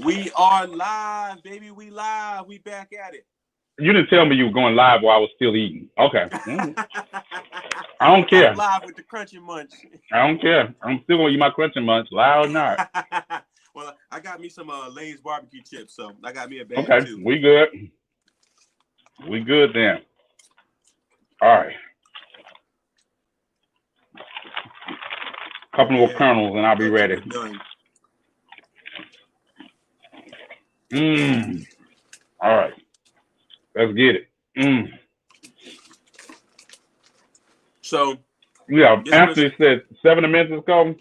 We are live, baby. We live. We back at it. You didn't tell me you were going live while I was still eating. Okay. I don't care. I'm live with the Crunchy Munch. I don't care. I'm still going to eat my Crunchy Munch, loud or not. Well, I got me some Lay's barbecue chips, so I got me a bag okay, too. We good. We good then. All right. Couple more kernels and I'll be ready. All right. Let's get it. So yeah, Anthony said 7 minutes ago.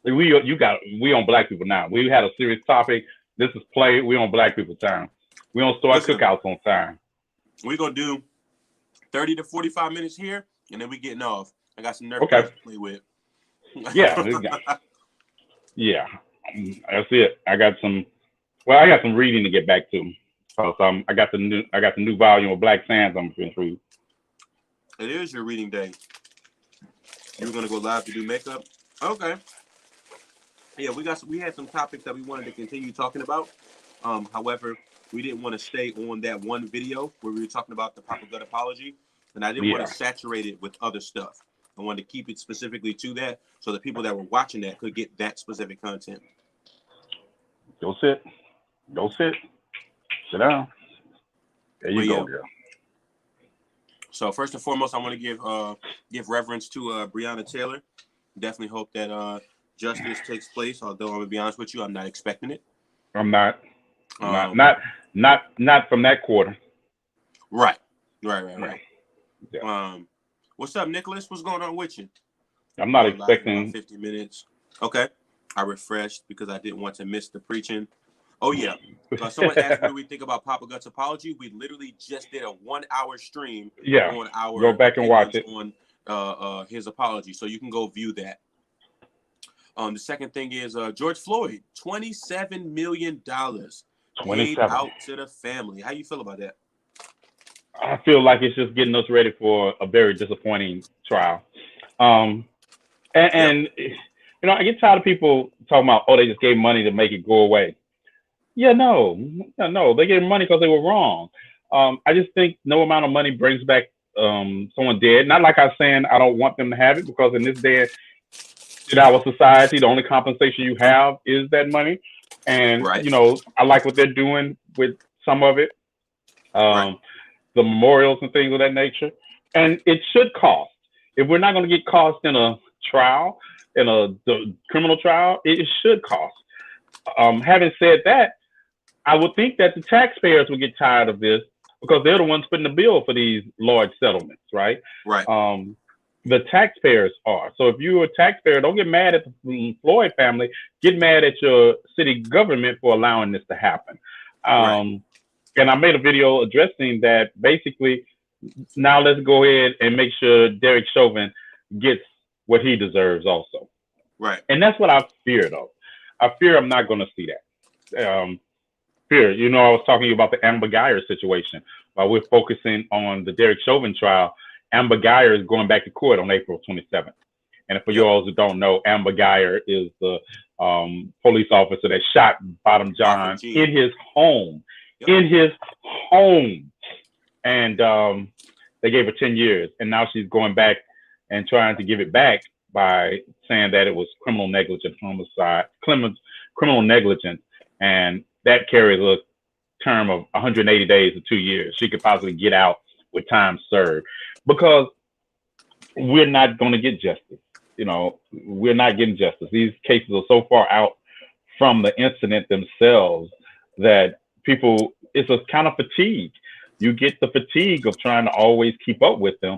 We on black people now. We had a serious topic. This is play. We on black people time. We don't start cookouts on time. We're gonna do 30 to 45 minutes here, and then we getting off. I got some nerf to play with. Yeah. Yeah. That's it. I got some reading to get back to. So I got the new volume of Black Sands I'm going to read. It is your reading day. You're gonna go live to do makeup? Okay. Yeah, we had some topics that we wanted to continue talking about. However, we didn't want to stay on that one video where we were talking about the Papa Gut apology, and I didn't want to saturate it with other stuff. I wanted to keep it specifically to that, so the people that were watching that could get that specific content. Go sit. Sit down. There you go, girl. So first and foremost, I want to give reverence to Breonna Taylor. Definitely hope that justice takes place. Although I'm gonna be honest with you, I'm not expecting it. I'm not. Not from that quarter. Right. Yeah. What's up, Nicholas? What's going on with you? I'm not expecting 50 minutes. Okay. I refreshed because I didn't want to miss the preaching. Oh yeah. Someone asked what do we think about Papa Gut's apology. We literally just did a 1-hour stream on our go back and watch it on his apology. So you can go view that. The second thing is George Floyd, $27 million paid out to the family. How you feel about that? I feel like it's just getting us ready for a very disappointing trial. And you know, I get tired of people talking about, they just gave money to make it go away. Yeah, no, they gave money because they were wrong. I just think no amount of money brings back someone dead. Not like I was saying I don't want them to have it, because in this day, in our society, the only compensation you have is that money. And, you know, I like what they're doing with some of it, the memorials and things of that nature. And it should cost. If we're not going to get cost in a trial, in the criminal trial, it should cost. Having said that, I would think that the taxpayers would get tired of this, because they're the ones putting the bill for these large settlements, right? The taxpayers are. So if you're a taxpayer, don't get mad at the Floyd family. Get mad at your city government for allowing this to happen. And I made a video addressing that. Basically, now let's go ahead and make sure Derek Chauvin gets what he deserves also. And that's what I fear, though. I fear I'm not going to see that. Fear, you know, I was talking about the Amber Geyer situation. While we're focusing on the Derek Chauvin trial, Amber Geyer is going back to court on April 27th. And for you all who don't know, Amber Geyer is the police officer that shot Bottom John in his home. In his home. And they gave her 10 years. And now she's going back and trying to give it back by saying that it was criminal negligence, homicide, criminal negligence. And that carries a term of 180 days to 2 years. She could possibly get out with time served, because we're not going to get justice. You know, we're not getting justice. These cases are so far out from the incident themselves that people, it's a kind of fatigue. You get the fatigue of trying to always keep up with them.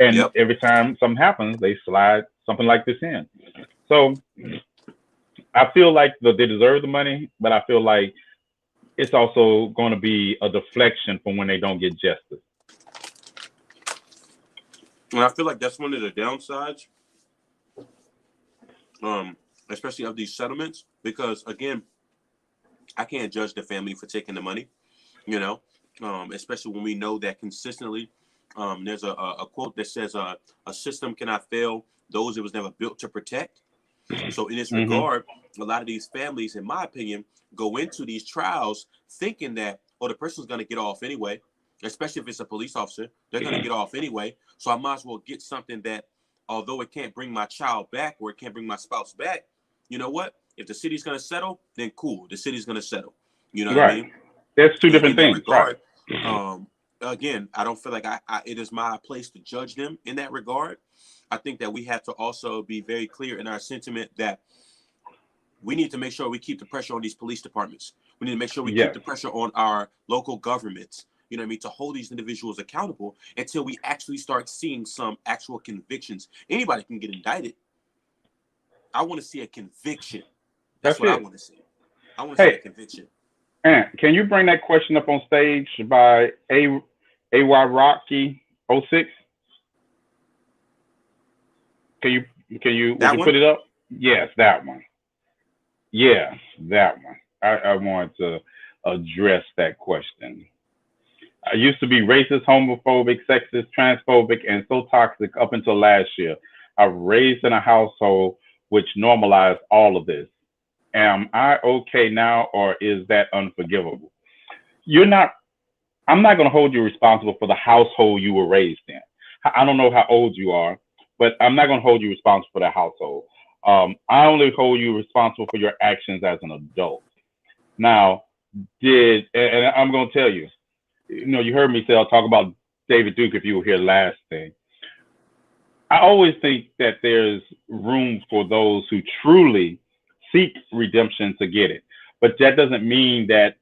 And every time something happens, they slide something like this in. So I feel like they deserve the money, but I feel like it's also going to be a deflection from when they don't get justice. And I feel like that's one of the downsides, especially of these settlements, because, again, I can't judge the family for taking the money, you know, especially when we know that consistently there's a quote that says a system cannot fail those it was never built to protect. So in this regard, a lot of these families, in my opinion, go into these trials thinking that, oh, the person's going to get off anyway, especially if it's a police officer. They're going to get off anyway. So I might as well get something that, although it can't bring my child back or it can't bring my spouse back, you know what? If the city's going to settle, then cool. The city's going to settle. You know what I mean? There's two And different in that things, regard, right? again, I don't feel like it is my place to judge them in that regard. I think that we have to also be very clear in our sentiment that we need to make sure we keep the pressure on these police departments. We need to make sure we keep the pressure on our local governments, you know what I mean, to hold these individuals accountable until we actually start seeing some actual convictions. Anybody can get indicted. I want to see a conviction. That's what I want to see. I want to see a conviction. Ant, can you bring that question up on stage by AY Rocky 06? Can you put it up? Yes, that one. Yes, that one. I wanted to address that question. I used to be racist, homophobic, sexist, transphobic, and so toxic up until last year. I was raised in a household which normalized all of this. Am I okay now, or is that unforgivable? I'm not going to hold you responsible for the household you were raised in. I don't know how old you are, but I'm not going to hold you responsible for that household. I only hold you responsible for your actions as an adult. Now, and I'm going to tell you, you heard me say, I'll talk about David Duke if you were here last thing. I always think that there's room for those who truly seek redemption to get it. But that doesn't mean that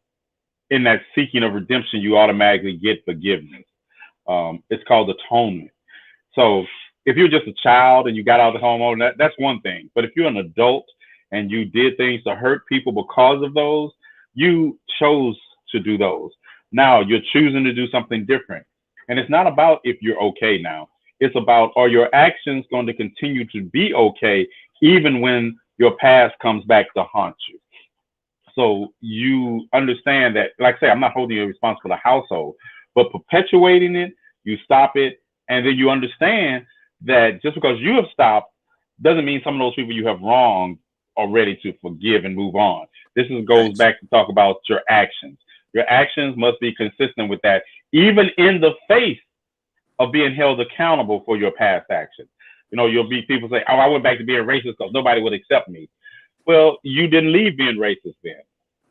in that seeking of redemption, you automatically get forgiveness. It's called atonement. So if you're just a child and you got out of the home, that's one thing. But if you're an adult and you did things to hurt people because of those, you chose to do those. Now you're choosing to do something different. And it's not about if you're okay now. It's about, are your actions going to continue to be okay even when your past comes back to haunt you? So you understand that, like I say, I'm not holding you responsible for the household, but perpetuating it, you stop it, and then you understand that just because you have stopped doesn't mean some of those people you have wronged are ready to forgive and move on. This goes back to talk about your actions. Your actions must be consistent with that, even in the face of being held accountable for your past actions. You'll be people say, oh, I went back to being racist because nobody would accept me. Well, you didn't leave being racist then.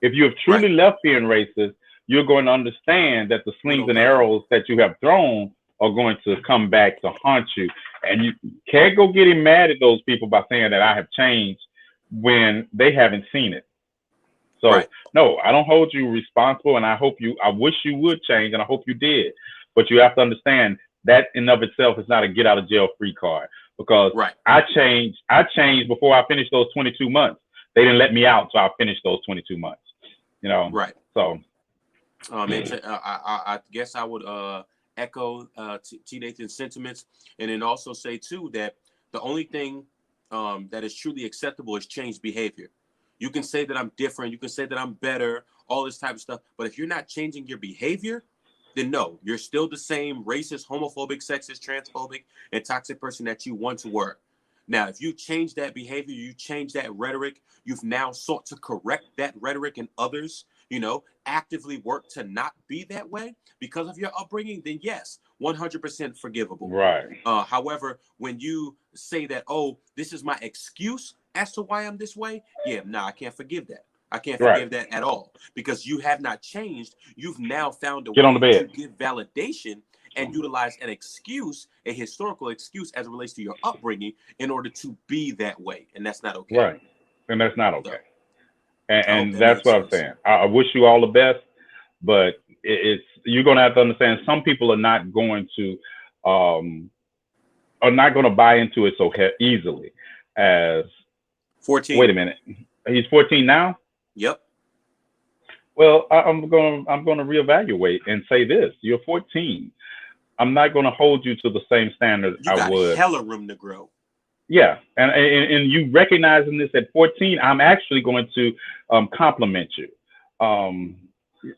If you have truly left being racist, you're going to understand that the slings and arrows that you have thrown are going to come back to haunt you. And you can't go getting mad at those people by saying that I have changed when they haven't seen it. So no, I don't hold you responsible, and I wish you would change, and I hope you did. But you have to understand that in of itself is not a get out of jail free card, because I changed before I finished those 22 months. They didn't let me out, so I finished those 22 months. So I guess I would echo T. Nathan's sentiments, and then also say too that the only thing that is truly acceptable is changed behavior. You can say that I'm different, you can say that I'm better, all this type of stuff, but if you're not changing your behavior, then no, you're still the same racist, homophobic, sexist, transphobic, and toxic person that you once were. Now, if you change that behavior, you change that rhetoric, you've now sought to correct that rhetoric in others, actively work to not be that way because of your upbringing, then yes, 100% forgivable. However, when you say that, oh, this is my excuse as to why I'm this way, I can't forgive that. I can't forgive that at all, because you have not changed. You've now found a way to give validation and utilize an excuse, a historical excuse as it relates to your upbringing in order to be that way. And that's not okay. And that's not okay. And that's what I'm saying. I wish you all the best, but you're going to have to understand some people are not going to buy into it so easily as 14. Wait a minute. He's 14 now? Yep. Well, I'm going to reevaluate and say this. You're 14. I'm not going to hold you to the same standard I would. You got hella room to grow. Yeah. And you recognizing this at 14, I'm actually going to compliment you.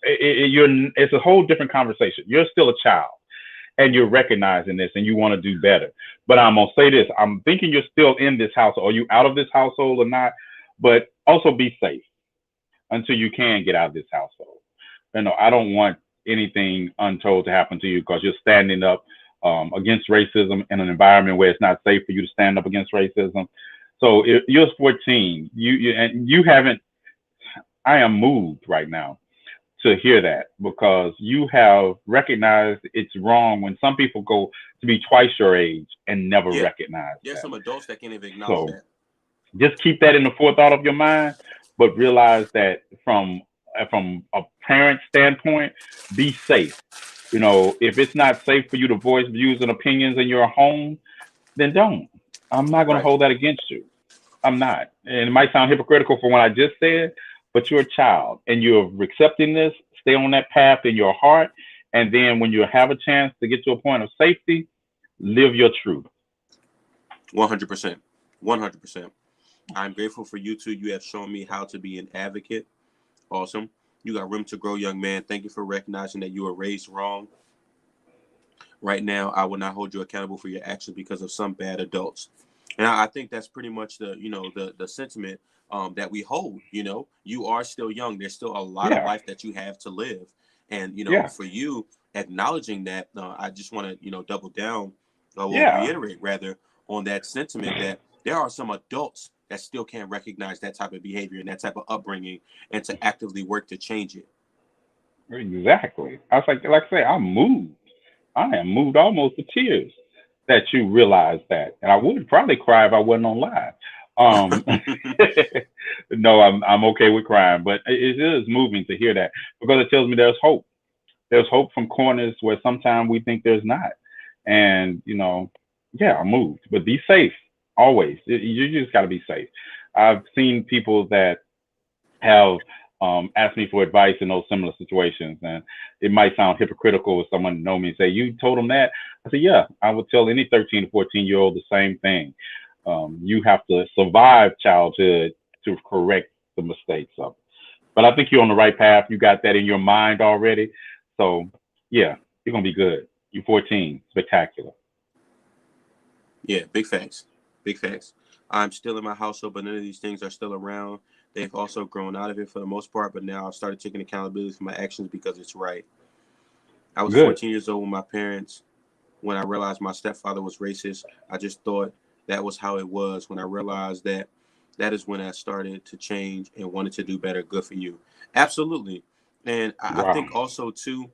It's a whole different conversation. You're still a child, and you're recognizing this, and you want to do better. But I'm going to say this. I'm thinking you're still in this household. Are you out of this household or not? But also be safe until you can get out of this household. I don't want anything untold to happen to you because you're standing up against racism in an environment where it's not safe for you to stand up against racism. So if you're 14, you haven't. I am moved right now to hear that because you have recognized it's wrong when some people go to be twice your age and never recognize There's that. some adults that can't even acknowledge that. Just keep that in the forethought of your mind, but realize that from a parent standpoint, be safe. If it's not safe for you to voice views and opinions in your home, then don't. I'm not going to hold that against you. I'm not. And it might sound hypocritical for what I just said, but you're a child and you're accepting this. Stay on that path in your heart. And then when you have a chance to get to a point of safety, live your truth. 100%. 100%. I'm grateful for you two. You have shown me how to be an advocate. Awesome. You got room to grow, young man. Thank you for recognizing that you were raised wrong. Right now, I will not hold you accountable for your actions because of some bad adults. And I think that's pretty much the sentiment that we hold. You are still young. There's still a lot of life that you have to live. And, for you acknowledging that, I just want to, double down reiterate rather on that sentiment that there are some adults that still can't recognize that type of behavior and that type of upbringing and to actively work to change it. Exactly. I was like I say, I'm moved. I am moved almost to tears that you realize that. And I would probably cry if I wasn't on live. No, I'm okay with crying, but it is moving to hear that because it tells me there's hope. There's hope from corners where sometimes we think there's not. And, I'm moved, but be safe always. You just got to be safe. I've seen people that have asked me for advice in those similar situations. And it might sound hypocritical if someone know me and say, you told them that? I said, yeah, I would tell any 13 to 14-year-old the same thing. You have to survive childhood to correct the mistakes of it. But I think you're on the right path. You got that in your mind already. So, yeah, you're going to be good. You're 14. Spectacular. Yeah, big facts. Big facts. I'm still in my household, but none of these things are still around. They've also grown out of it for the most part, but now I've started taking accountability for my actions because it's right. I was 14 years old with my parents. When I realized my stepfather was racist, I just thought that was how it was. When I realized that is when I started to change and wanted to do better. Good for you. Absolutely. And I think also, too,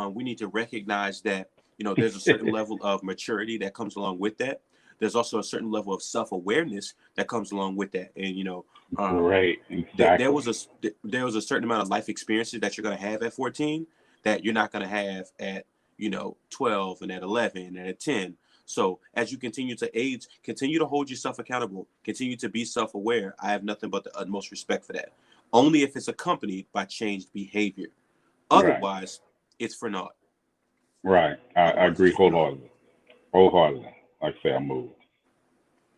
we need to recognize that, there's a certain level of maturity that comes along with that. There's also a certain level of self-awareness that comes along with that. And, right, exactly. There was a certain amount of life experiences that you're going to have at 14 that you're not going to have at 12 and at 11 and at 10. So as you continue to age, continue to hold yourself accountable, continue to be self-aware. I have nothing but the utmost respect for that. Only if it's accompanied by changed behavior. Otherwise, it's for naught. Right. I agree wholeheartedly. Like I say, I moved.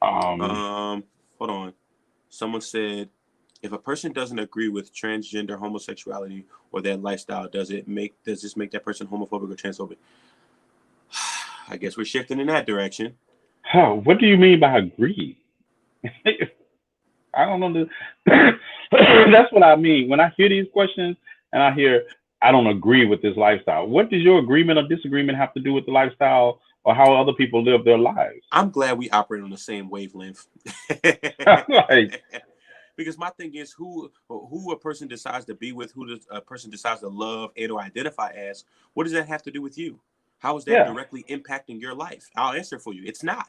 Hold on. Someone said, if a person doesn't agree with transgender homosexuality or that lifestyle, does this make that person homophobic or transphobic? I guess we're shifting in that direction. What do you mean by agree? I don't know. That's what I mean. When I hear these questions and I hear, I don't agree with this lifestyle. What does your agreement or disagreement have to do with the lifestyle or how other people live their lives? I'm glad we operate on the same wavelength. Because my thing is who a person decides to be with, who a person decides to love and or identify as, what does that have to do with you? How is that directly impacting your life? I'll answer for you. It's not.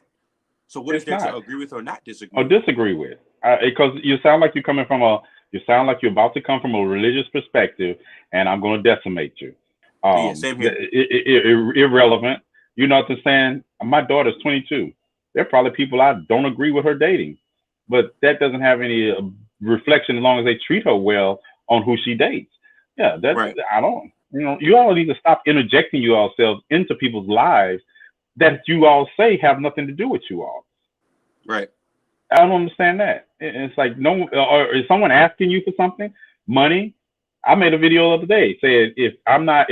So what is there to agree with or not disagree with? Or disagree with? Because you sound like you're coming from you sound like you're about to come from a religious perspective, and I'm going to decimate you. Yeah, same here. Irrelevant. You know what I'm saying? My daughter's 22. There are probably people I don't agree with her dating, but that doesn't have any reflection as long as they treat her well on who she dates. Yeah, that's right. I don't. You all need to stop interjecting yourselves into people's lives that you all say have nothing to do with you all. Right. I don't understand that. It's like or is someone asking you for something? Money? I made a video the other day saying I'm not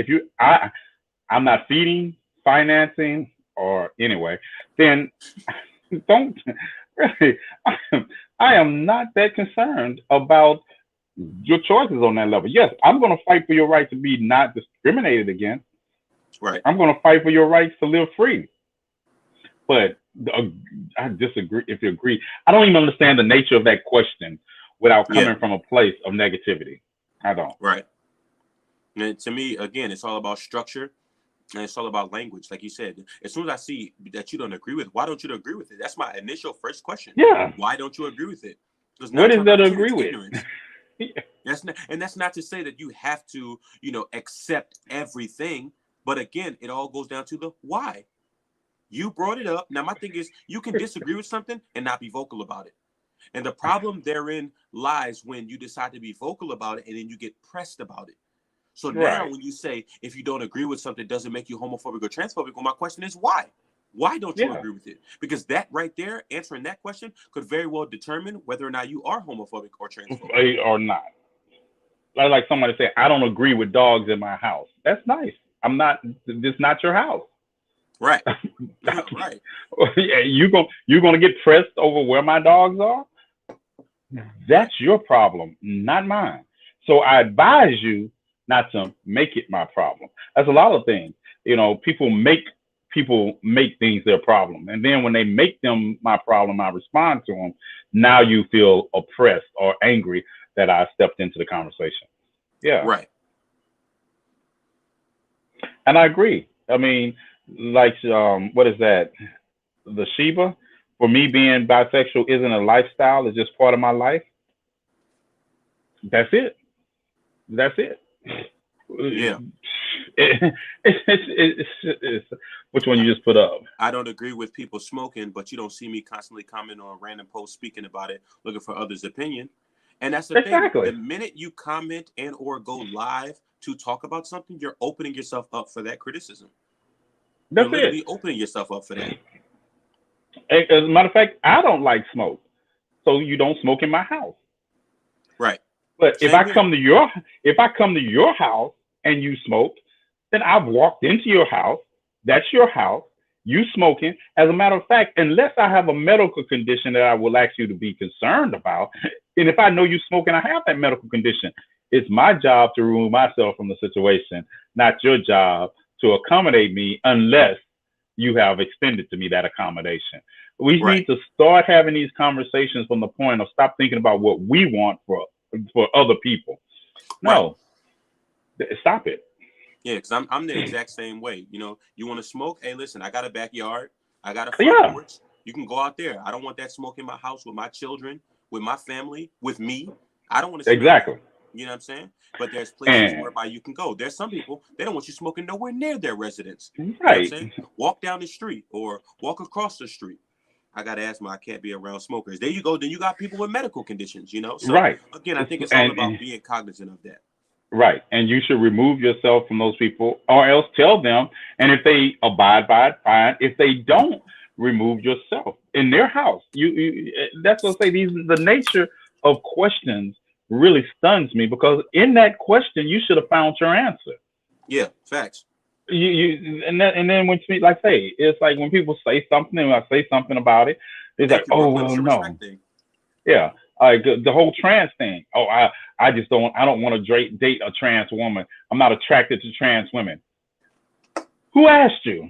feeding, financing, or anyway, then don't really. I am not that concerned about your choices on that level. Yes, I'm going to fight for your right to be not discriminated against. Right. I'm going to fight for your rights to live free. But I disagree. If you agree, I don't even understand the nature of that question without coming from a place of negativity. I don't. Right. And to me, again, it's all about structure and it's all about language. Like you said, as soon as I see that you don't agree with, why don't you agree with it? That's my initial first question. Yeah. Why don't you agree with it? What is there to agree with? That's not to say that you have to, accept everything. But again, it all goes down to the why. You brought it up. Now, my thing is, you can disagree with something and not be vocal about it. And the problem therein lies when you decide to be vocal about it and then you get pressed about it. So now when you say, if you don't agree with something, doesn't make you homophobic or transphobic, well, my question is why? Why don't you agree with it? Because that right there, answering that question could very well determine whether or not you are homophobic or transphobic. Or not. Like somebody say, I don't agree with dogs in my house. That's nice. I'm not, this is not your house. Right. Right. Yeah, you're gonna get pressed over where my dogs are. That's your problem, not mine. So I advise you not to make it my problem. That's a lot of things. People make things their problem, and then when they make them my problem, I respond to them. Now you feel oppressed or angry that I stepped into the conversation. Yeah. Right. And I agree. I mean, like, what is that? The Sheba? For me, being bisexual isn't a lifestyle. It's just part of my life. That's it. That's it. Yeah. Which one you just put up? I don't agree with people smoking, but you don't see me constantly commenting on random posts speaking about it, looking for others' opinion. And that's the thing. The minute you comment and or go live to talk about something, you're opening yourself up for that criticism. That's you're literally opening yourself up for that. As a matter of fact, I don't like smoke, so you don't smoke in my house. Right. But if I come to your house and you smoke, then I've walked into your house. That's your house. You smoking. As a matter of fact, unless I have a medical condition that I will ask you to be concerned about, and if I know you smoking, I have that medical condition. It's my job to remove myself from the situation, not your job to accommodate me unless you have extended to me that accommodation. We need to start having these conversations from the point of stop thinking about what we want for other people. No, stop it. Yeah, because I'm the exact same way. You want to smoke? Hey, listen, I got a backyard. I got a front porch. You can go out there. I don't want that smoke in my house with my children, with my family, with me. I don't want to smell that. You know what I'm saying? But there's places whereby you can go. There's some people, they don't want you smoking nowhere near their residence. Right. You know what I'm saying? Walk down the street or walk across the street. I got asthma. I can't be around smokers. There you go. Then you got people with medical conditions, So, again, I think it's all about being cognizant of that. Right. And you should remove yourself from those people or else tell them. And if they abide by it, fine. If they don't, remove yourself in their house. That's what I say. The nature of questions really stuns me because in that question, you should have found your answer. Yeah, facts. And then when like say, it's like when people say something and I say something about it, it's like, oh well, no. Yeah. Like the whole trans thing. Oh, I don't want to date a trans woman. I'm not attracted to trans women. Who asked you?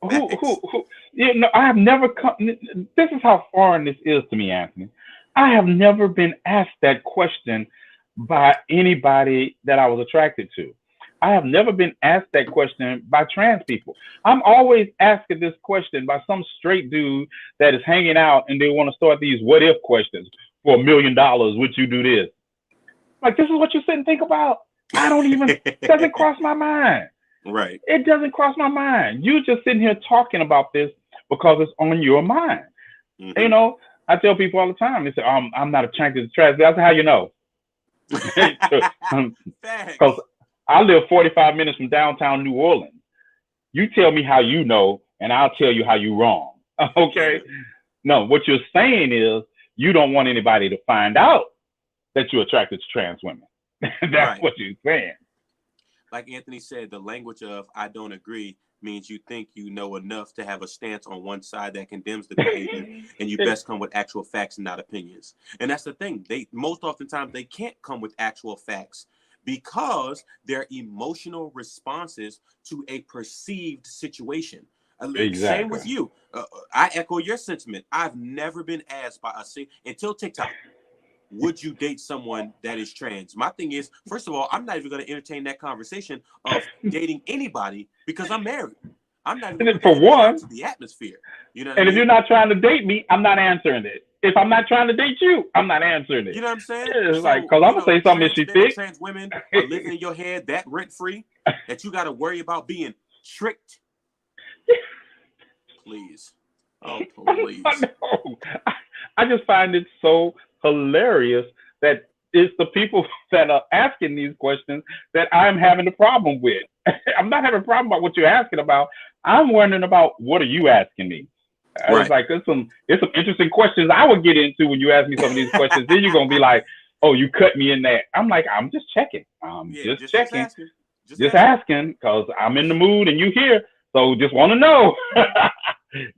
who? I have never come. This is how foreign this is to me, Anthony. I have never been asked that question by anybody that I was attracted to. I have never been asked that question by trans people. I'm always asking this question by some straight dude that is hanging out and they want to start these what if questions. For $1 million, would you do this? Like, this is what you sit and think about? I don't even, doesn't cross my mind. Right. It doesn't cross my mind. You just sitting here talking about this because it's on your mind. Mm-hmm. I tell people all the time, they say, I'm not attracted to trans. That's how you know. Because I live 45 minutes from downtown New Orleans. You tell me how you know, and I'll tell you how you're wrong. Okay? No, what you're saying is you don't want anybody to find out that you're attracted to trans women. That's what you're saying. Like Anthony said, the language of I don't agree means you think you know enough to have a stance on one side that condemns the behavior, and you best come with actual facts and not opinions. And that's the thing. They most oftentimes they can't come with actual facts because they're emotional responses to a perceived situation. Exactly. Same with you. I echo your sentiment. I've never been asked by until TikTok, would you date someone that is trans? My thing is, first of all, I'm not even going to entertain that conversation of dating anybody because I'm married. I'm not even going to for one to the atmosphere. You know what and I if mean? you're not trying to date me, I'm not answering it. If I'm not trying to date you, I'm not answering it. You know what I'm saying? It's like, because I'm going to say something if she thick. Trans women are living in your head that rent-free that you got to worry about being tricked. Please. Oh, please. I just find it so hilarious that it's the people that are asking these questions that I'm having a problem with. I'm not having a problem about what you're asking about. I'm wondering about what are you asking me? Right. It's like there's some interesting questions I would get into when you ask me some of these questions. Then you're gonna be like, "Oh, you cut me in that." I'm like, I'm just checking. Just checking. Just asking because I'm in the mood and you here, so just want to know.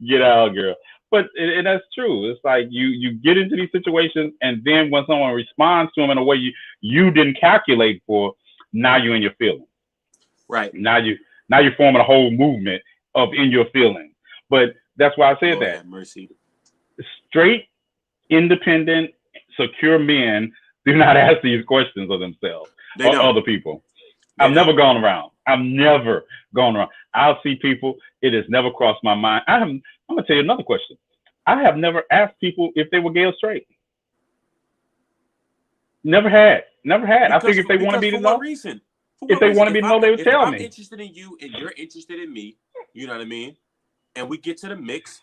Get out, girl. But and that's true. It's like you get into these situations, and then when someone responds to them in a way you didn't calculate for, now you're in your feelings. Right. Now you're forming a whole movement of in your feelings. But that's why I said Lord that. have mercy. Straight, independent, secure men do not ask these questions of themselves or other people. I've never gone around. I'll see people. It has never crossed my mind. I'm gonna tell you another question. I have never asked people if they were gay or straight. Never had. I figured if they wanted me to know. If they wanted me to know, they would tell me. If I'm interested in you and you're interested in me, you know what I mean? And we get to the mix.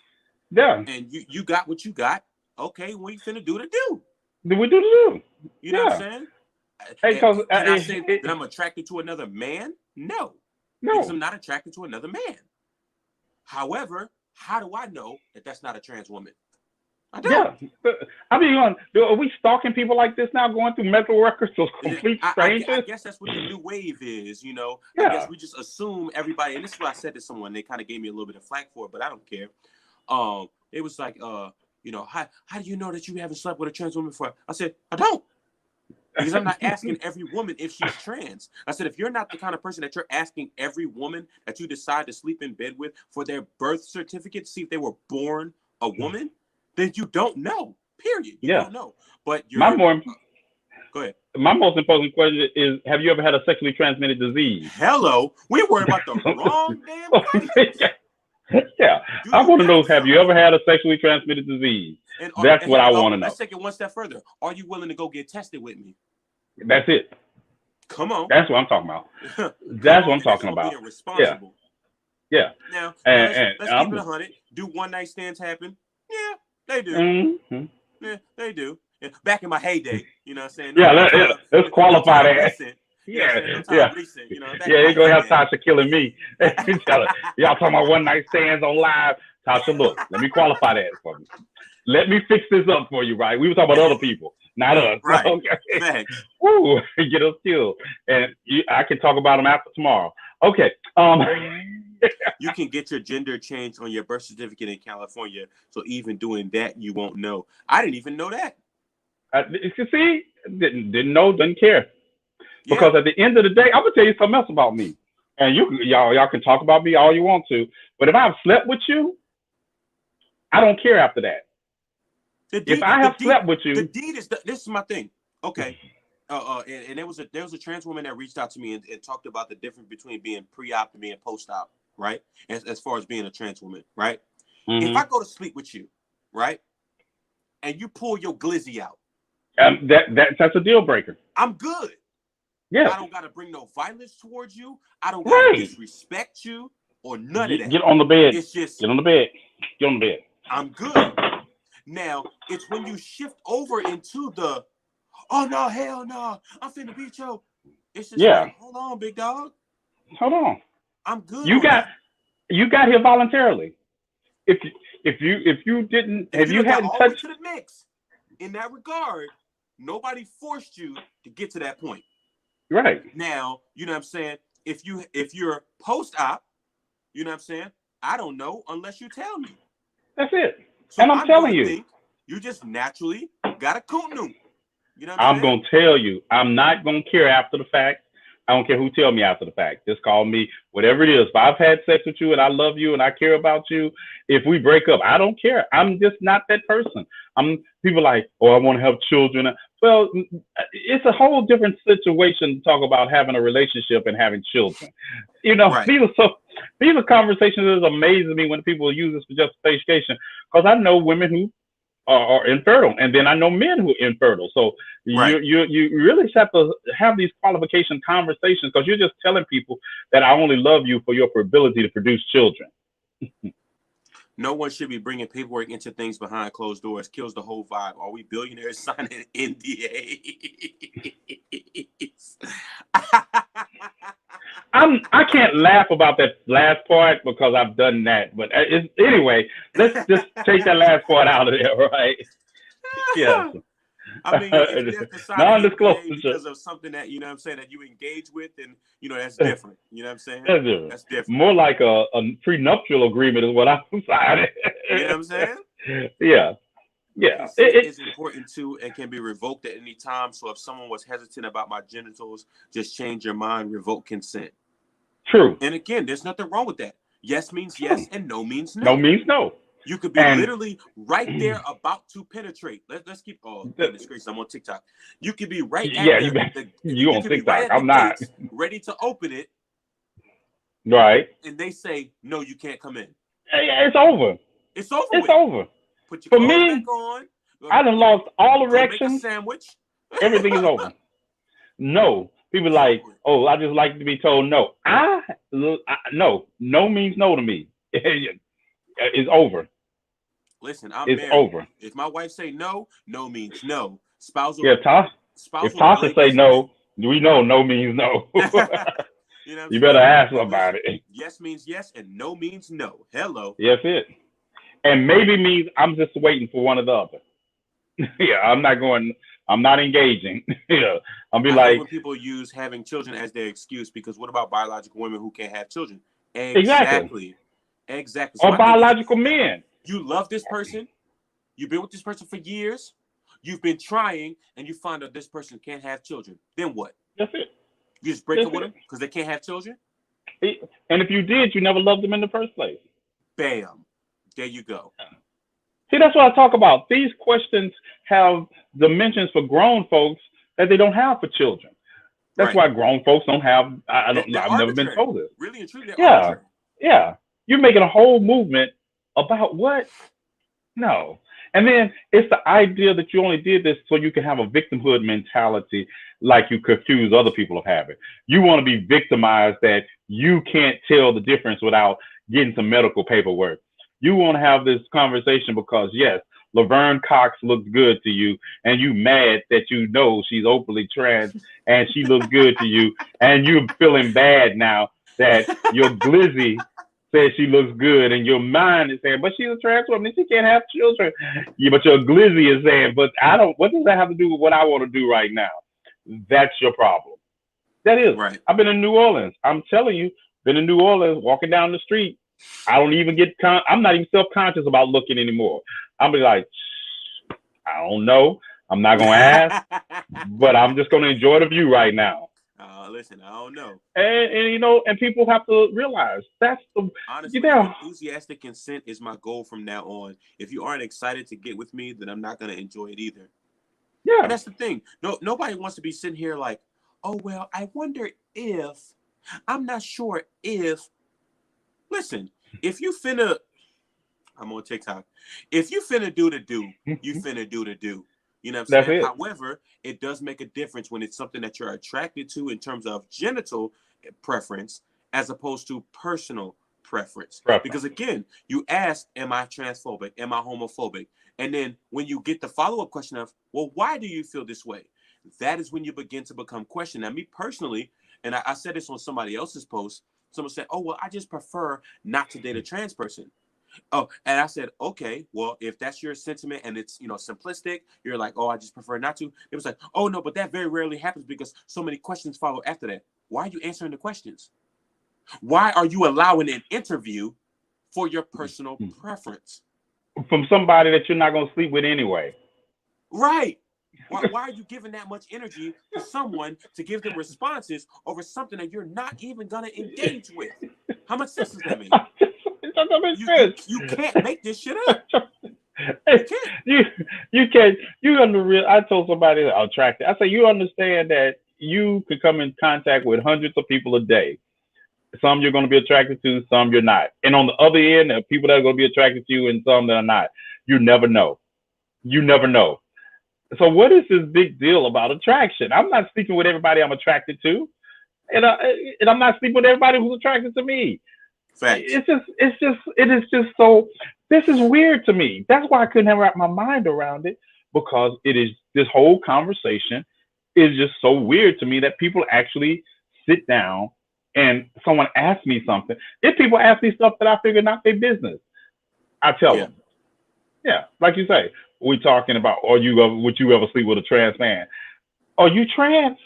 Yeah. And you got what you got. Okay, we finna do the do. Do we do the do? You know what I'm saying? Hey, can I say that I'm attracted to another man? No. Because I'm not attracted to another man. However, how do I know that that's not a trans woman? I don't. Yeah. I mean, are we stalking people like this now, going through medical records of complete strangers? I guess that's what the new wave is, you know. Yeah. I guess we just assume everybody, and this is what I said to someone. They kind of gave me a little bit of flack for it, but I don't care. It was like, you know, how do you know that you haven't slept with a trans woman before? I said, I don't. Because I'm not asking every woman if she's trans. I said, if you're not the kind of person that you're asking every woman that you decide to sleep in bed with for their birth certificate to see if they were born a woman, then you don't know. Period. You don't know. But go ahead. My most important question is: have you ever had a sexually transmitted disease? Hello, we worry about the wrong damn question. Yeah, I want to know: have you ever had a sexually transmitted disease? That's what I want to know. Let's take it one step further. Are you willing to go get tested with me? That's it. Come on. That's what I'm talking about. That's what I'm talking about. Being responsible. Yeah. Now, let's keep it 100. Do one night stands happen? Yeah, they do. Mm-hmm. Yeah, they do. Back in my heyday, you know what I'm saying? Let's qualify that. Recent, recent, you know. They're going to have Tasha killing me. Y'all talking about one night stands on live. Tasha, look, let me qualify that for me. Let me fix this up for you, right? We were talking about other people, not us. Right. Okay. Thanks. Woo, get us killed. And I can talk about them after tomorrow. Okay. You can get your gender changed on your birth certificate in California. So even doing that, you won't know. I didn't even know that. You see, didn't know, didn't care. Because at the end of the day, I'm gonna tell you something else about me. And y'all can talk about me all you want to, but if I've slept with you, I don't care after that. If I have slept with you, the deed is this is my thing. Okay. And there was a trans woman that reached out to me and talked about the difference between being pre-op and being post-op, right? As far as being a trans woman, right? Mm-hmm. If I go to sleep with you, right, and you pull your glizzy out, that's a deal breaker. I'm good. Yeah. I don't gotta bring no violence towards you. I don't gotta disrespect you or none of that. Get on the bed. It's just get on the bed. Get on the bed. I'm good. Now it's when you shift over into the oh no, hell no, I'm finna beat you. It's just like, hold on, big dog. Hold on. I'm good. You got here voluntarily. If you didn't, if you hadn't touched to the mix, in that regard, nobody forced you to get to that point. Right. Now, you know what I'm saying? If you're post-op, You know what I'm saying? I don't know unless you tell me. That's it. So And I'm telling you, think you just naturally got a kootenoo. You know what I'm saying? going to tell you, I'm not going to care after the fact. I don't care who tell me after the fact. Just call me whatever it is. If I've had sex with you and I love you and I care about you, if we break up, I don't care. I'm just not that person. People like, oh, I want to have children. Well, it's a whole different situation to talk about having a relationship and having children. You know, Right. these are conversations that amaze me when people use this for justification, because I know women who are infertile, and then I know men who are infertile. So Right. you really have to have these qualification conversations, because you're just telling people that I only love you for your ability to produce children. No one should be bringing paperwork into things behind closed doors. Kills the whole vibe. Are we billionaires signing NDAs? I can't laugh about that last part because I've done that. But anyway, let's just take that last part out of there, right? Yes. I mean, if you have to sign an NDA because of something that, you know what I'm saying, that you engage with, and, you know, that's different. You know what I'm saying? That's different. That's different. More like a prenuptial agreement is what I'm signing. You know what I'm saying? Yeah. Yeah. Consent is important too, and can be revoked at any time. So if someone was hesitant about my genitals, just change your mind, revoke consent. True. And again, there's nothing wrong with that. Yes means yes, and no means no. No means no. You could be literally right there about to penetrate. Let's keep. Oh, goodness gracious, I'm on TikTok. You could be right at you on TikTok. Right at I'm not gates, ready to open it. Right. And they say, no, you can't come in. It's over. It's over. It's over. Put your clothes back on. I done lost all erections. Make a sandwich. Everything is over. No. People like, oh, I just like to be told no. No. No means no to me. It's over. Listen, I'm it's married. Over. If my wife say no, no means no. Spousal. Yeah, if Tasha say no, we know no means no. You know, you better ask about it. Yes means yes, and no means no. Hello. Yes, it. And maybe means I'm just waiting for one or the other. Yeah, I'm not engaging. Yeah, I'll be like, when people use having children as their excuse, because what about biological women who can't have children? Exactly. So or biological men. You love this person. You've been with this person for years. You've been trying, and you find out this person can't have children. Then what? That's it. You just break up with them because they can't have children? And if you did, you never loved them in the first place. Bam. There you go. See, that's what I talk about. These questions have dimensions for grown folks that they don't have for children. That's why grown folks don't have. I've never been told this. Really and truly, they're arbitrary. Yeah. You're making a whole movement about what? No. And then it's the idea that you only did this so you can have a victimhood mentality, like you confuse other people of having. You want to be victimized that you can't tell the difference without getting some medical paperwork. You want to have this conversation because, yes, Laverne Cox looks good to you, and you mad that you know she's openly trans and she looks good to you, and you're feeling bad now that your glizzy says she looks good, and your mind is saying, but she's a trans woman, she can't have children. Yeah, but your glizzy is saying, but what does that have to do with what I want to do right now? That's your problem. That is. Right. I've been in New Orleans. I'm telling you, been in New Orleans, walking down the street. I don't even I'm not even self-conscious about looking anymore. I'll be like, I don't know. I'm not going to ask, but I'm just going to enjoy the view right now. Listen, I don't know. And you know, and people have to realize that's honestly, enthusiastic consent is my goal from now on. If you aren't excited to get with me, then I'm not going to enjoy it either. Yeah. And that's the thing. Nobody wants to be sitting here like, oh, well, I wonder if, I'm not sure if. Listen, if you finna, I'm on TikTok. If you finna do the do, you finna do the do. You know what I'm saying? However, it does make a difference when it's something that you're attracted to in terms of genital preference as opposed to personal preference. Because again, you ask, am I transphobic? Am I homophobic? And then when you get the follow-up question of, well, why do you feel this way? That is when you begin to become questioned. Now, me personally, and I said this on somebody else's post, someone said, oh, well, I just prefer not to date a trans person. Oh, and I said, okay, well, if that's your sentiment and it's, simplistic, you're like, oh, I just prefer not to. It was like, oh, no, but that very rarely happens because so many questions follow after that. Why are you answering the questions? Why are you allowing an interview for your personal preference? From somebody that you're not going to sleep with anyway. Right. Why are you giving that much energy to someone to give them responses over something that you're not even going to engage with? How much sense does that make? It doesn't make sense. You can't make this shit up. You can't. You can't. You under real. I told somebody that I'm attracted. I say you understand that you could come in contact with hundreds of people a day. Some you're going to be attracted to, some you're not. And on the other end, there are people that are going to be attracted to you and some that are not. You never know. You never know. So what is this big deal about attraction? I'm not sleeping with everybody I'm attracted to, and I'm not sleeping with everybody who's attracted to me. Facts. It is just so. This is weird to me. That's why I couldn't wrap my mind around it, because it is, this whole conversation is just so weird to me that people actually sit down and someone asks me something. If people ask me stuff that I figure not their business, I tell them. Yeah, like you say, we talking about, would you ever sleep with a trans man? Are you trans?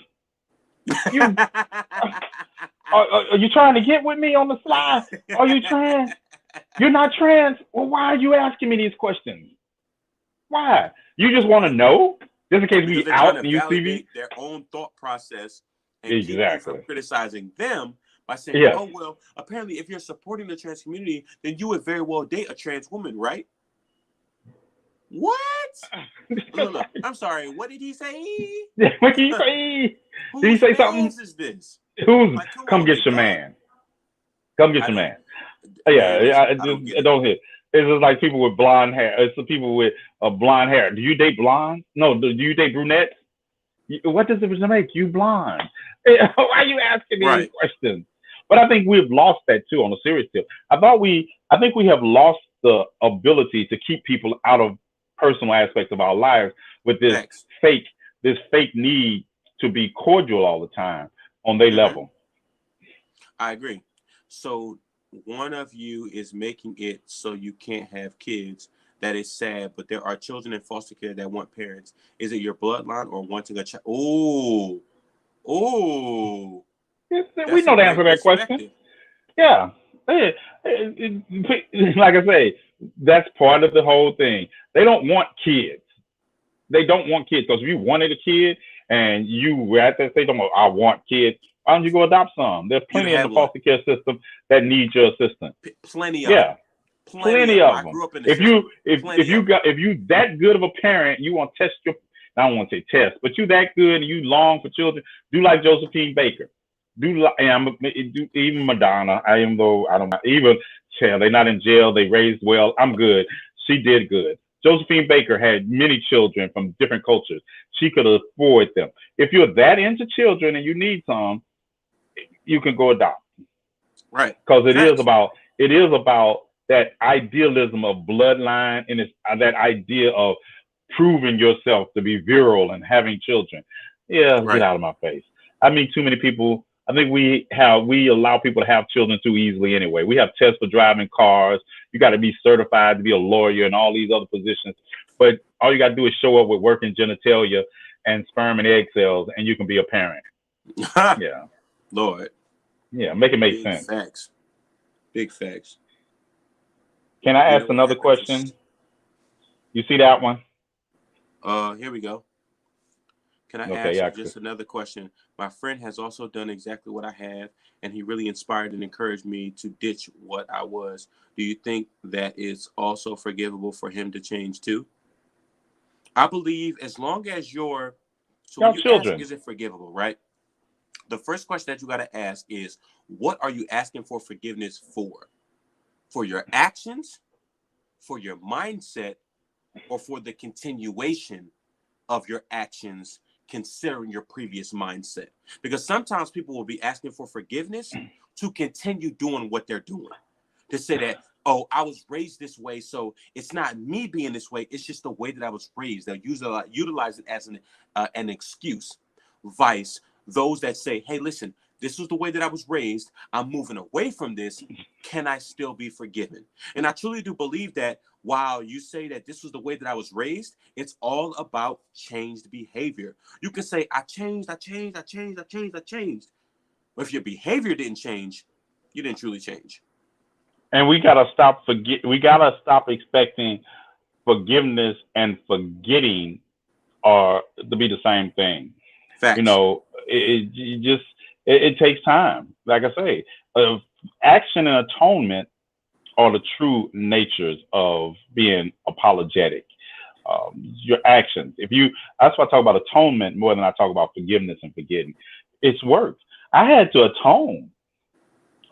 Are you trying to get with me on the fly? Are you trans? You're not trans. Well, why are you asking me these questions? Why? You just want to know? Just in case we out and you see me? Their own thought process and keep you from criticizing them by saying, oh, well, apparently if you're supporting the trans community, then you would very well date a trans woman, right? What? Look, I'm sorry. What did he say? What did he say? Did he say something? Whose is this? Who's? Like, come get your man. Come get your man. Yeah, I don't hit. It's just like people with blonde hair. It's the people with blonde hair. Do you date blonde? No. Do you date brunettes? What does it make you blonde? Why are you asking me these questions? But I think we've lost that too on a serious tip. I think we have lost the ability to keep people out of personal aspects of our lives with this fake need to be cordial all the time on their level. I agree. So one of you is making it so you can't have kids. That is sad, but there are children in foster care that want parents. Is it your bloodline or wanting a child? Oh. We know the answer to that question. Yeah. Like I say, that's part of the whole thing. They don't want kids. They don't want kids, because if you wanted a kid and you were at that stage, I want kids, why don't you go adopt some? There's plenty in the foster care system that need your assistance. Plenty of them. Plenty of them. If you that good of a parent, you want to test your, I don't want to say test, but you that good and you long for children, do like Josephine Baker. Even Madonna, even they're not in jail, they raised well. I'm good. She did good. Josephine Baker had many children from different cultures. She could afford them. If you're that into children and you need some, you can go adopt. Right. Because it is about that idealism of bloodline, and it's that idea of proving yourself to be virile and having children. Yeah, get out of my face. I mean, too many people. I think we allow people to have children too easily anyway. We have tests for driving cars. You got to be certified to be a lawyer and all these other positions. But all you got to do is show up with working genitalia and sperm and egg cells, and you can be a parent. Yeah. Lord. Yeah, make it make sense. Facts. Big facts. Can I ask another question? You see that one? Here we go. Can I ask just another question? My friend has also done exactly what I have, and he really inspired and encouraged me to ditch what I was. Do you think that it's also forgivable for him to change too? I believe as long as you're... So when you ask, is it forgivable, right? The first question that you got to ask is, what are you asking for forgiveness for? For your actions, for your mindset, or for the continuation of your actions considering your previous mindset? Because sometimes people will be asking for forgiveness to continue doing what they're doing. To say that, oh, I was raised this way, so it's not me being this way, it's just the way that I was raised. They'll utilize it as an excuse. Vice those that say, hey, listen, this was the way that I was raised. I'm moving away from this. Can I still be forgiven? And I truly do believe that while you say that this was the way that I was raised, it's all about changed behavior. You can say, I changed. But if your behavior didn't change, You didn't truly change. And we gotta stop expecting forgiveness and forgetting are to be the same thing. You Facts. know, it takes time. Like I say, action and atonement are the true natures of being apologetic. Your actions. That's why I talk about atonement more than I talk about forgiveness and forgetting. It's work. I had to atone.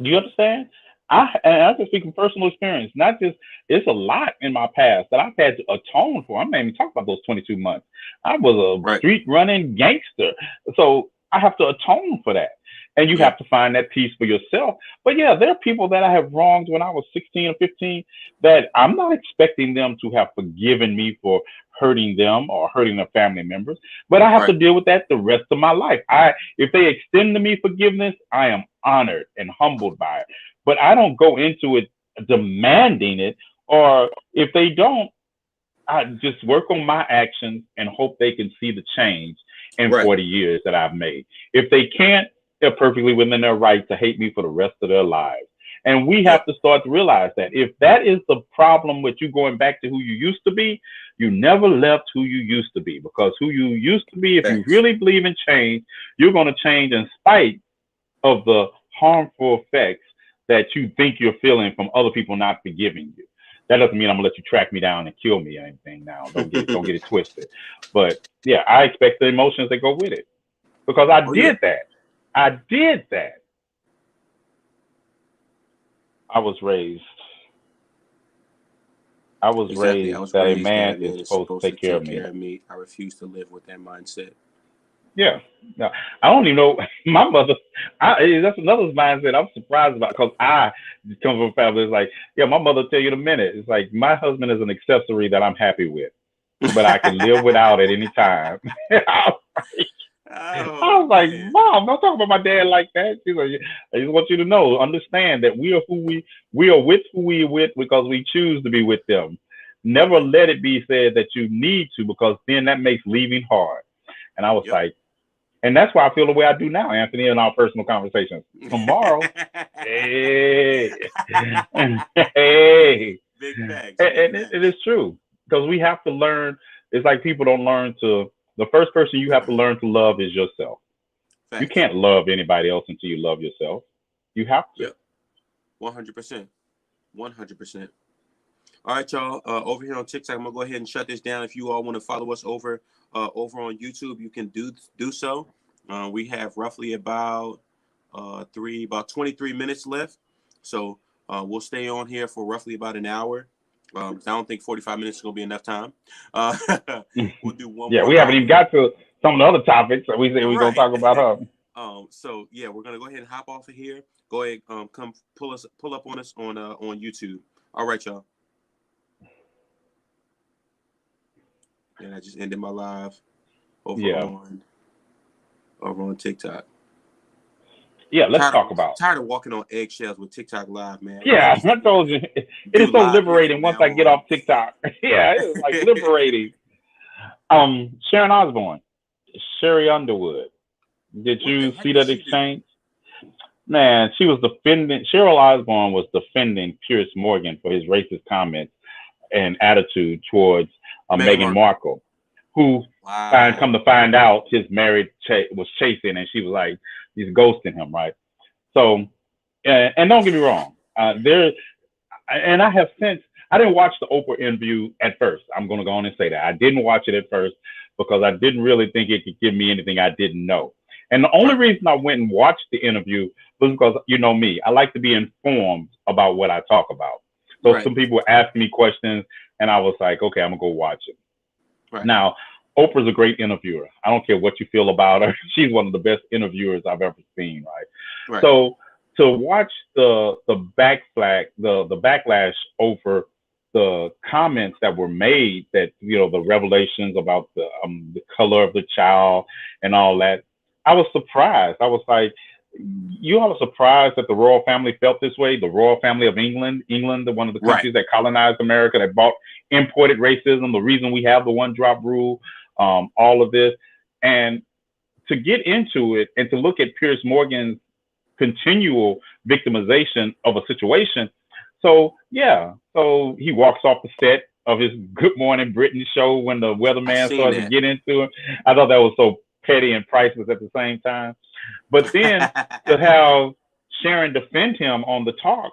Do you understand? And I can speak from personal experience. Not just, it's a lot in my past that I've had to atone for. I'm not even talking about those 22 months. I was a street running gangster, so I have to atone for that. And you have to find that peace for yourself. But yeah, there are people that I have wronged when I was 16 or 15 that I'm not expecting them to have forgiven me for hurting them or hurting their family members. But I have to deal with that the rest of my life. If they extend to me forgiveness, I am honored and humbled by it. But I don't go into it demanding it. Or if they don't, I just work on my actions and hope they can see the change in 40 years that I've made. If they can't, they're perfectly within their right to hate me for the rest of their lives. And we have to start to realize that if that is the problem with you going back to who you used to be, you never left who you used to be. Because who you used to be, if you really believe in change, you're going to change in spite of the harmful effects that you think you're feeling from other people not forgiving you. That doesn't mean I'm gonna let you track me down and kill me or anything now. Don't get it twisted. But yeah, I expect the emotions that go with it. Because I did that. I did that. I was raised that a man is supposed to take care of me. I refuse to live with that mindset. Yeah. No, I don't even know my mother. That's another mindset I'm surprised about because I come from a family. It's like, yeah, my mother tell you in a minute. It's like my husband is an accessory that I'm happy with, but I can live without at any time. I was like, Mom, don't talk about my dad like that. She's like, I just want you to know, understand that we are with who we are with because we choose to be with them. Never let it be said that you need to, because then that makes leaving hard. And I was like, and that's why I feel the way I do now, Anthony, in our personal conversations. Tomorrow, hey, big facts. And it is true, because we have to learn. It's like people don't learn to. The first person you have to learn to love is yourself. Facts. You can't love anybody else until you love yourself. You have to. Yep. 100%. 100%. All right, y'all. Over here on TikTok, I'm gonna go ahead and shut this down. If you all want to follow us over on YouTube, you can do so. We have roughly about 23 minutes left, so we'll stay on here for roughly about an hour. I don't think 45 minutes is gonna be enough time. We'll do one. Yeah, we haven't even got to some of the other topics that we say we're gonna talk about. So yeah, we're gonna go ahead and hop off of here. Go ahead, come pull up on us on YouTube. All right, y'all. And I just ended my live over on TikTok. Yeah, let's talk about. Tired of walking on eggshells with TikTok live, man. Yeah, I told you, it is so liberating once I get off TikTok. Yeah, it is like liberating. Sharon Osbourne, Sherry Underwood. Did you see that exchange? Man, she was defending. Cheryl Osbourne was defending Piers Morgan for his racist comments and attitude towards Meghan Markle, who come to find out his married was chasing, and she was like, he's ghosting him, right? So, and don't get me wrong, and I have since, I didn't watch the Oprah interview at first. I'm going to go on and say that. I didn't watch it at first because I didn't really think it could give me anything I didn't know. And the only reason I went and watched the interview was because, you know me, I like to be informed about what I talk about. So some people were asking me questions, and I was like, okay, I'm gonna go watch it. Now, Oprah's a great interviewer. I don't care what you feel about her. She's one of the best interviewers I've ever seen, right? So to watch the backlash over the comments that were made, that, you know, the revelations about the color of the child and all that, I was surprised. I was like, you all are surprised that the royal family felt this way? The royal family of England, one of the countries that colonized America, that imported racism, the reason we have the one-drop rule, all of this. And to get into it and to look at Piers Morgan's continual victimization of a situation. So yeah, so he walks off the set of his Good Morning Britain show when the I weatherman seen started to that. get into him. I thought that was so petty and priceless at the same time. But then to have Sharon defend him on the talk,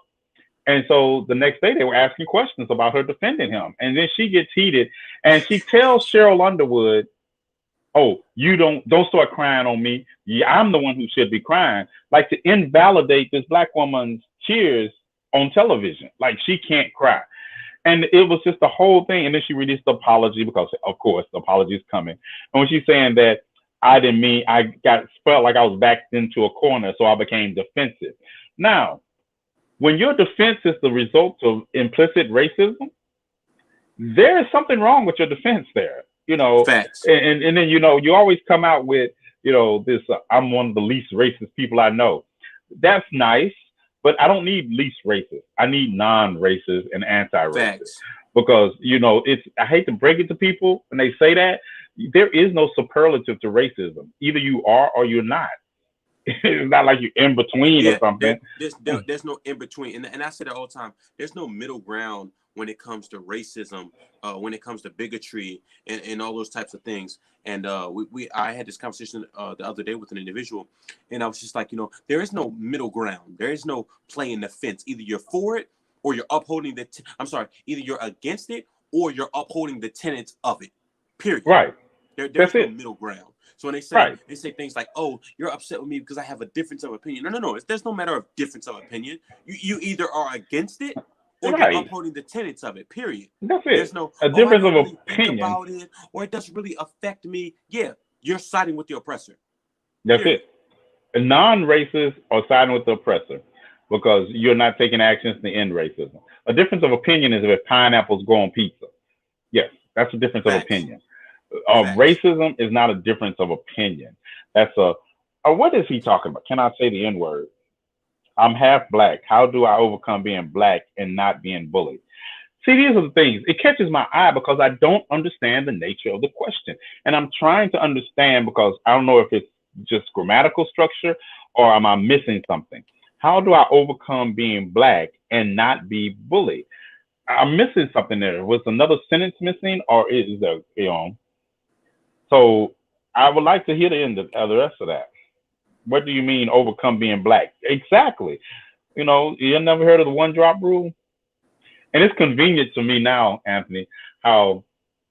and so the next day they were asking questions about her defending him, and then she gets heated and she tells Cheryl Underwood, "Oh, you don't start crying on me. Yeah, I'm the one who should be crying." Like to invalidate this black woman's tears on television. Like she can't cry. And it was just the whole thing. And then she released the apology because, of course, the apology is coming. And when she's saying that I didn't mean, I felt like I was backed into a corner, so I became defensive. Now, when your defense is the result of implicit racism, there is something wrong with your defense there. Facts. And then you always come out with this. I'm one of the least racist people I know. That's nice, but I don't need least racist. I need non-racist and anti-racist. Facts. Because I hate to break it to people when they say that there is no superlative to racism. Either you are or you're not. It's not like you're in between or something. There's no in between, and I say that all the time. There's no middle ground when it comes to racism, when it comes to bigotry, and all those types of things. And I had this conversation the other day with an individual, and I was just like, there is no middle ground. There is no playing the fence. Either you're for it or you're upholding either you're against it or you're upholding the tenets of it. Period. Right. There's no middle ground. So when they say Right. they say things like, "Oh, you're upset with me because I have a difference of opinion." No. There's no matter of difference of opinion. You either are against it or Right. you're upholding the tenets of it. Period. That's it. There's no a difference I of don't really opinion think about it, or it doesn't really affect me. Yeah, you're siding with the oppressor. That's Period. it. Non-racists are siding with the oppressor because you're not taking actions to end racism. A difference of opinion is if pineapples go on pizza. Yes, that's a difference Facts. of opinion. Facts. Racism is not a difference of opinion. That's what is he talking about? Can I say the N-word? I'm half black. How do I overcome being black and not being bullied? See, these are the things. It catches my eye because I don't understand the nature of the question. And I'm trying to understand because I don't know if it's just grammatical structure or am I missing something? How do I overcome being black and not be bullied? I'm missing something there. Was another sentence missing or is there, So I would like to hear the end of the rest of that. What do you mean overcome being black? Exactly. You never heard of the one drop rule? And it's convenient to me now, Anthony, how,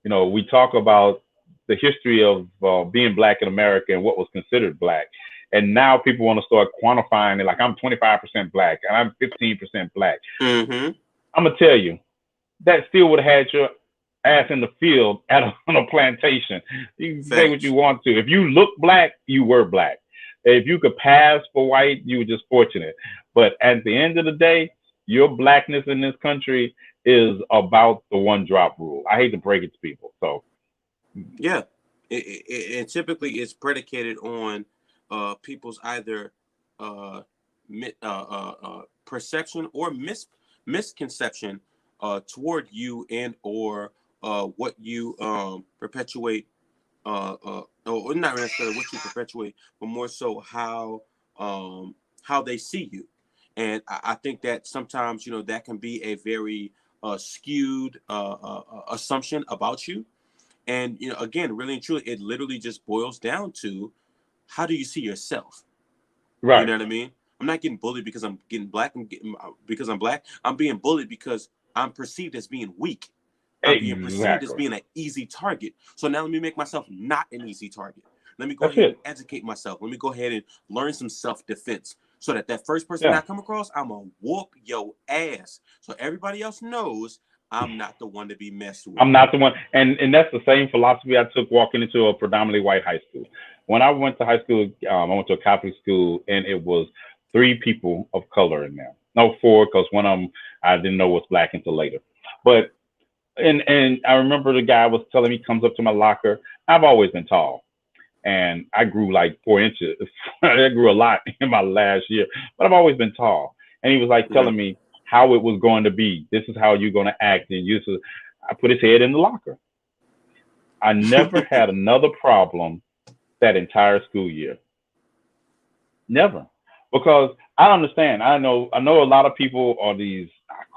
we talk about the history of being black in America and what was considered black. And now people want to start quantifying it like I'm 25% black and I'm 15% black. Mm-hmm. I'm going to tell you, that still would have had your ass in the field on a plantation. You can say what you want to. If you look black, you were black. If you could pass for white, you were just fortunate. But at the end of the day, your blackness in this country is about the one drop rule. I hate to break it to people. So, yeah, it typically is predicated on people's either perception or misconception toward you and or what you perpetuate. Or not necessarily what you perpetuate, but more so how they see you. And I think that sometimes, that can be a very skewed assumption about you. And, again, really and truly, it literally just boils down to how do you see yourself? right. You know what I mean? I'm not getting bullied because I'm getting black. Because I'm black. I'm being bullied because I'm perceived as being weak. I'm being perceived as being an easy target. So now let me make myself not an easy target. Let me go ahead and educate myself. Let me go ahead and learn some self-defense so that first person I come across, I'm going to whoop your ass. So everybody else knows I'm not the one to be messed with. I'm not the one. And that's the same philosophy I took walking into a predominantly white high school. When I went to high school, I went to a Catholic school, and it was 3 people of color in there. No, 4, because one of them I didn't know was black until later. But and I remember the guy was telling me, comes up to my locker. I've always been tall, and I grew like 4 inches. I grew a lot in my last year, but I've always been tall. And he was like telling me how it was going to be. This is how you're going to act. And I put his head in the locker. I never had another problem that entire school year. Never. Because I understand. I know a lot of people are these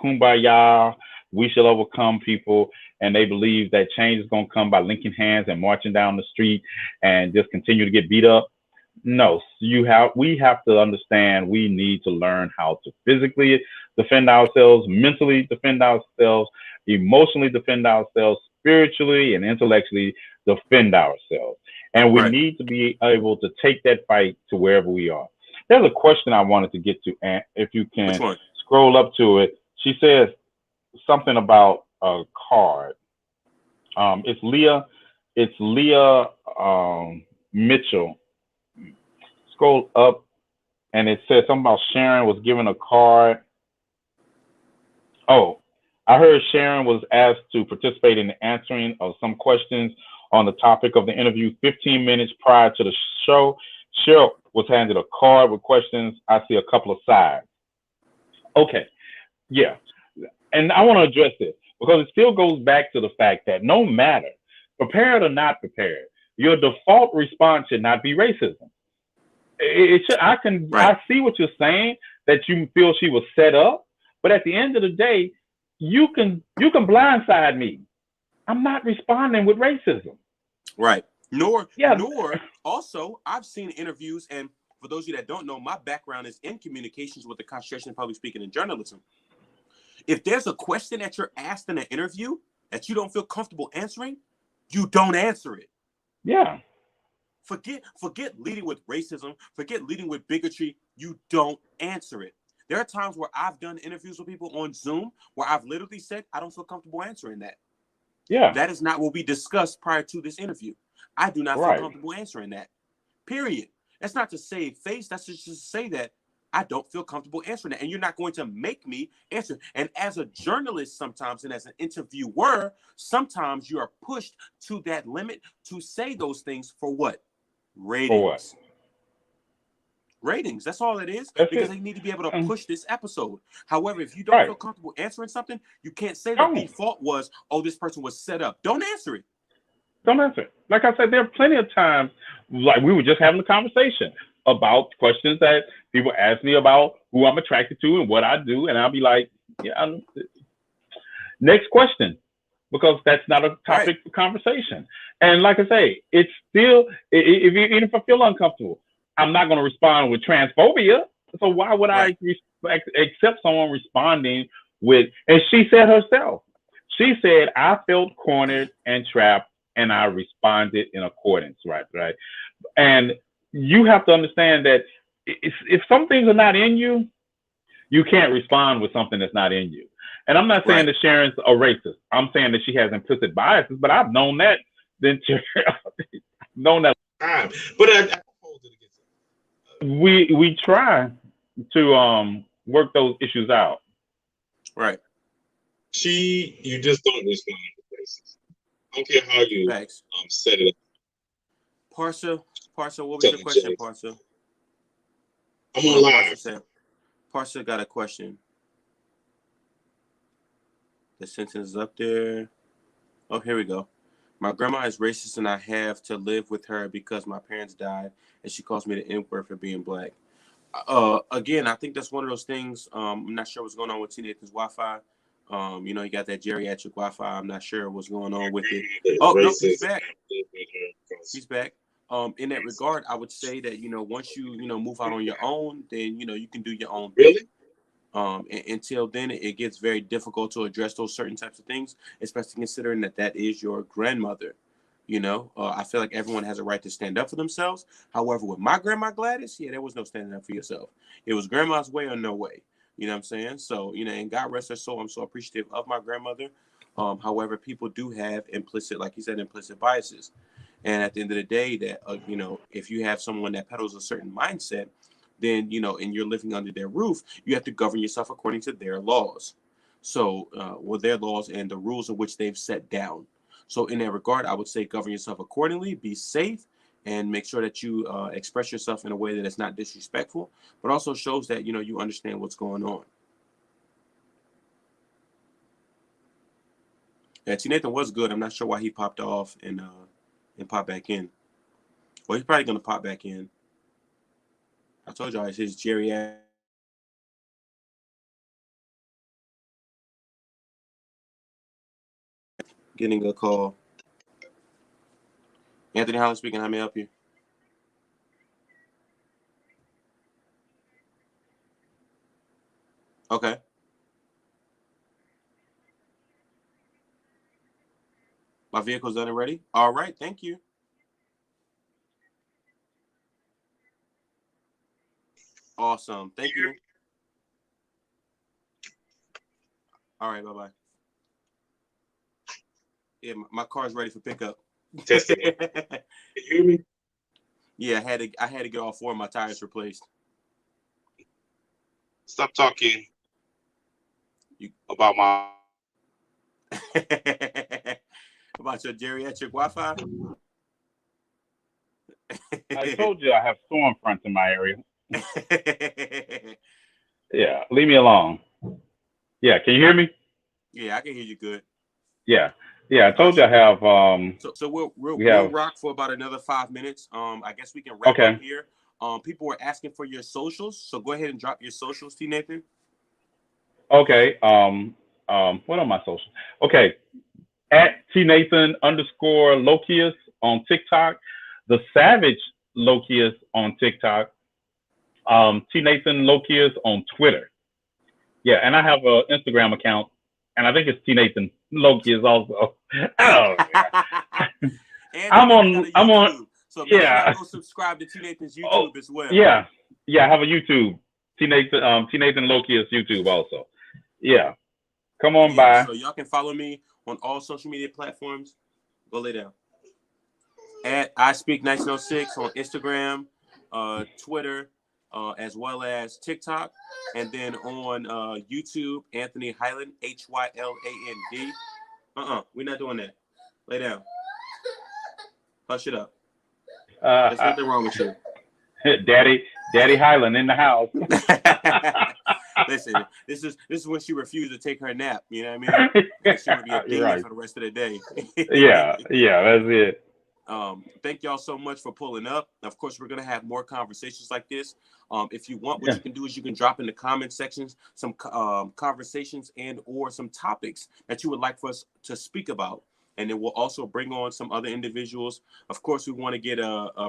kumbaya, we shall overcome people, and they believe that change is gonna come by linking hands and marching down the street and just continue to get beat up. No, we have to understand we need to learn how to physically defend ourselves, mentally defend ourselves, emotionally defend ourselves, spiritually and intellectually defend ourselves. And we Right. need to be able to take that fight to wherever we are. There's a question I wanted to get to, and if you Which can one? scroll up to it. She says something about a card. It's Leah. It's Leah Mitchell. Scroll up, and it says something about Sharon was given a card. Oh, I heard Sharon was asked to participate in the answering of some questions on the topic of the interview 15 minutes prior to the show. Cheryl was handed a card with questions. I see a couple of sides. Okay, yeah. And I want to address this because it still goes back to the fact that no matter prepared or not prepared, your default response should not be racism. It should. Right. I see what you're saying, that you feel she was set up, but at the end of the day, you can blindside me. I'm not responding with racism. Right. Nor Yeah, also, I've seen interviews, and for those of you that don't know, my background is in communications with the concentration in public speaking and journalism. If there's a question that you're asked in an interview that you don't feel comfortable answering, you don't answer it. yeah, Forget leading with racism, forget leading with bigotry. You don't answer it. There are times where I've done interviews with people on Zoom where I've literally said, I don't feel comfortable answering that. yeah. That is not what we discussed prior to this interview. I do not feel Right, comfortable answering that. Period. That's not to save face. That's just to say that I don't feel comfortable answering that. And you're not going to make me answer. And as a journalist, sometimes, and as an interviewer, sometimes you are pushed to that limit to say those things for what? for what? Ratings. Ratings. That's all it is, That's because it. they need to be able to push this episode. However, if you don't Right. feel comfortable answering something, you can't say the Don't. default was, oh, this person was set up. Don't answer it. Don't answer it. Like I said, there are plenty of times, like we were just having a conversation about questions that people ask me about who I'm attracted to and what I do, and I'll be like, yeah. Next question, because that's not a Right. topic for conversation. And like I say, it's still, even if I feel uncomfortable, I'm not going to respond with transphobia. So why would Right. I accept someone responding with? And she said herself, she said, I felt cornered and trapped, and I responded in accordance. Right, right. And you have to understand that if some things are not in you, you can't respond with something that's not in you. And I'm not saying Right. that Sharon's a racist. I'm saying that she has implicit biases, but I've known that. Then known that Time. But I hold it against it. we try to work those issues out. Right. You just don't respond to racism. I don't care how you Facts. set it up. Parsa, what was your question, Parsa? I'm on live. Parsa got a question. The sentence is up there. Oh, here we go. My grandma is racist, and I have to live with her because my parents died, and she calls me the N-word for being black. Again, I think that's one of those things. I'm not sure what's going on with T. Nathan's Wi-Fi. You got that geriatric Wi-Fi. I'm not sure what's going on with it. Oh, no, he's back. He's back. In that regard, I would say that, once you, move out on your own, then, you can do your own thing. Really? Until then, it gets very difficult to address those certain types of things, especially considering that is your grandmother. I feel like everyone has a right to stand up for themselves. However, with my grandma Gladys, there was no standing up for yourself. It was grandma's way or no way. You know what I'm saying? So, and God rest her soul, I'm so appreciative of my grandmother. However, people do have implicit, like you said, implicit biases. And at the end of the day, that, if you have someone that peddles a certain mindset, then, and you're living under their roof, you have to govern yourself according to their laws. So, their laws and the rules in which they've set down. So in that regard, I would say govern yourself accordingly, be safe, and make sure that you express yourself in a way that is not disrespectful, but also shows that, you understand what's going on. Yeah, T. Nathan was good. I'm not sure why he popped off and popped back in. Well, he's probably going to pop back in. I told y'all it's his geriatric Getting a call. Anthony Holland speaking. How may I help you? Okay. My vehicle's done and ready. All right. Thank you. Awesome. Thank you. All right. Bye-bye. Yeah, my car's ready for pickup. Testing it. Can you hear me? Yeah, I had to get all 4 of my tires replaced. Stop talking about my. About your geriatric Wi-Fi? I told you I have storm fronts in my area. Yeah, leave me alone. Yeah, can you hear me? Yeah, I can hear you good. Yeah, I told you I have. So we'll have, rock for about another 5 minutes. I guess we can wrap up here. People were asking for your socials, so go ahead and drop your socials, T. Nathan. Okay. What are my socials? Okay, at @TNathan_Lokius on TikTok, the Savage Lokius on TikTok, T Nathan Lokius on Twitter. Yeah, and I have an Instagram account, and I think it's T Nathan Lokius also. Oh, I'm on. So make sure y'all go subscribe to T Nathan's YouTube as well. Yeah, I have a YouTube. T Nathan Lokius YouTube also. Yeah, come on by. So y'all can follow me on all social media platforms. Go lay down. At Ispeak1906 on Instagram, Twitter, as well as TikTok, and then on YouTube, Anthony Hyland, HYLAND. We're not doing that. Lay down. Hush it up. There's nothing wrong with you. Daddy Hyland in the house. Listen, this is when she refused to take her nap. You know what I mean? She would be a demon for the rest of the day. yeah, that's it. Thank y'all so much for pulling up. Of course, we're gonna have more conversations like this. If you want, what you can do is you can drop in the comment sections some conversations and or some topics that you would like for us to speak about. And then we'll also bring on some other individuals. Of course, we want to get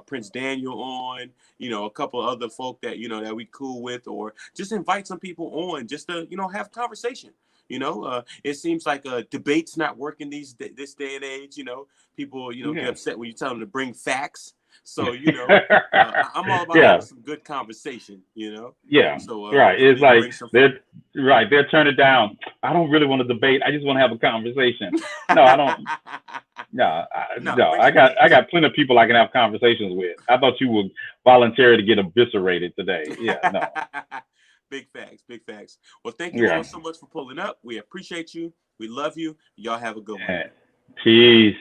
Prince Daniel on, a couple other folk that, that we cool with, or just invite some people on just to, have conversation. It seems like debate's not working this day and age. People, get upset when you tell them to bring facts. So, I'm all about having some good conversation, Yeah. So, right. It's like they're turning it down. I don't really want to debate. I just want to have a conversation. No, I don't. No. I got plenty of people I can have conversations with. I thought you would volunteer to get eviscerated today. Yeah. No. Big facts. Well, thank you all so much for pulling up. We appreciate you. We love you. Y'all have a good one. Peace.